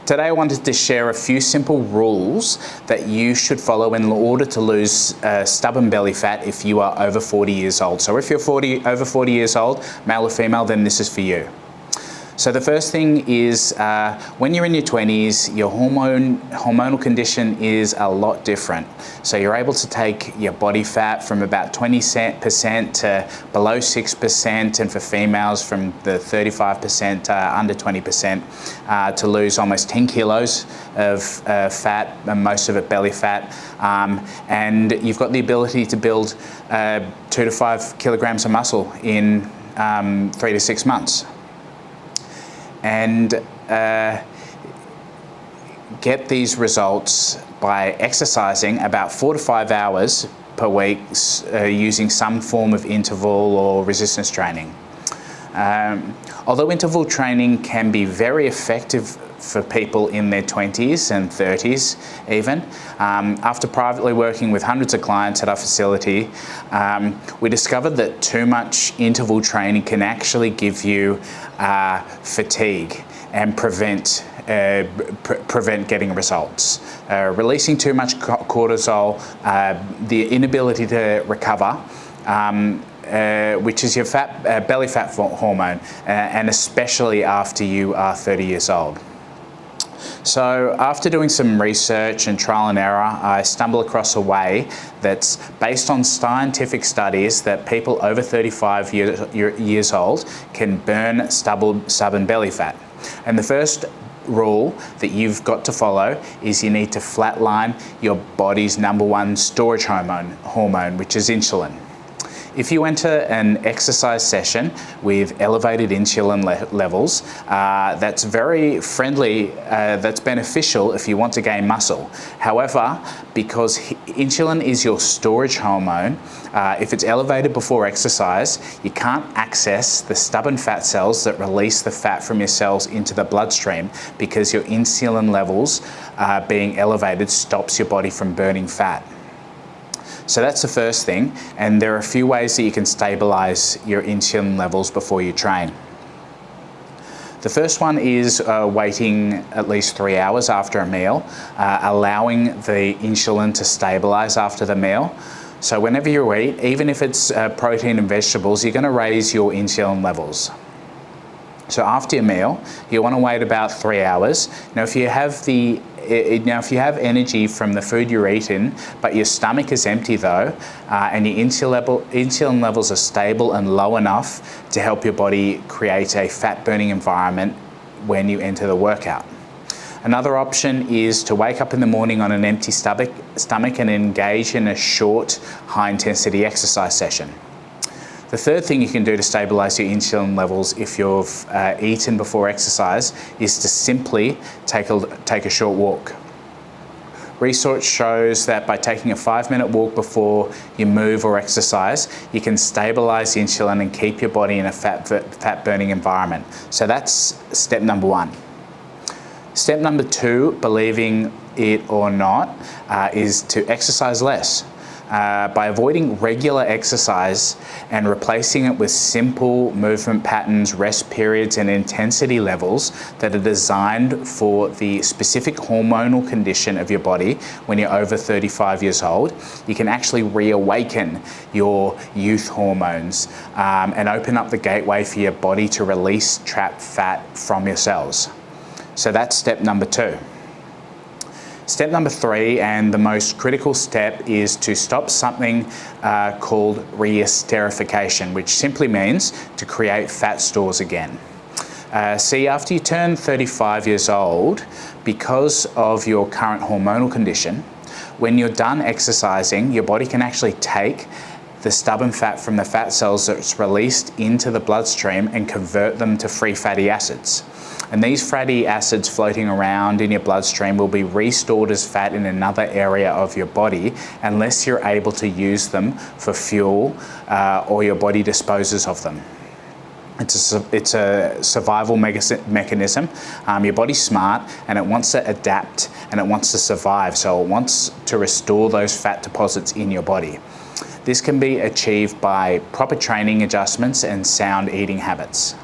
Today I wanted to share a few simple rules that you should follow in order to lose stubborn belly fat if you are over 40 years old. So if you're over 40 years old, male or female, then this is for you. So the first thing is when you're in your 20s, your hormonal condition is a lot different. So you're able to take your body fat from about 20% to below 6%, and for females from the 35% under 20% to lose almost 10 kilos of fat, and most of it belly fat. And you've got the ability to build 2 to 5 kilograms of muscle in 3 to 6 months. And get these results by exercising about 4 to 5 hours per week using some form of interval or resistance training. Although interval training can be very effective for people in their 20s and 30s even, after privately working with hundreds of clients at our facility, we discovered that too much interval training can actually give you fatigue and prevent getting results. Releasing too much cortisol, the inability to recover, which is your belly fat hormone, and especially after you are 30 years old. So after doing some research and trial and error, I stumbled across a way that's based on scientific studies that people over 35 years old can burn stubborn belly fat. And the first rule that you've got to follow is you need to flatline your body's #1 storage hormone, which is insulin. If you enter an exercise session with elevated insulin levels, that's very friendly, that's beneficial if you want to gain muscle. However, because insulin is your storage hormone, if it's elevated before exercise, you can't access the stubborn fat cells that release the fat from your cells into the bloodstream, because your insulin levels being elevated stops your body from burning fat. So that's the first thing, and there are a few ways that you can stabilize your insulin levels before you train. The first one is waiting at least 3 hours after a meal, allowing the insulin to stabilize after the meal. So whenever you eat, even if it's protein and vegetables, you're going to raise your insulin levels. So after your meal, you want to wait about 3 hours. Now, if you have energy from the food you're eating, but your stomach is empty though, and your insulin levels are stable and low enough to help your body create a fat burning environment when you enter the workout. Another option is to wake up in the morning on an empty stomach and engage in a short, high intensity exercise session. The third thing you can do to stabilize your insulin levels if you've eaten before exercise is to simply take a short walk. Research shows that by taking a 5-minute walk before you move or exercise, you can stabilize the insulin and keep your body in a fat burning environment. So that's step number 1. Step number 2, believing it or not, is to exercise less. By avoiding regular exercise and replacing it with simple movement patterns, rest periods and intensity levels that are designed for the specific hormonal condition of your body when you're over 35 years old, you can actually reawaken your youth hormones and open up the gateway for your body to release trapped fat from your cells. So that's step number 2. Step number 3, and the most critical step, is to stop something called re-esterification, which simply means to create fat stores again. See, after you turn 35 years old, because of your current hormonal condition, when you're done exercising, your body can actually take the stubborn fat from the fat cells that's released into the bloodstream and convert them to free fatty acids. And these fatty acids floating around in your bloodstream will be restored as fat in another area of your body unless you're able to use them for fuel or your body disposes of them. It's a survival mechanism. Your body's smart and it wants to adapt and it wants to survive, so it wants to restore those fat deposits in your body. This can be achieved by proper training adjustments and sound eating habits.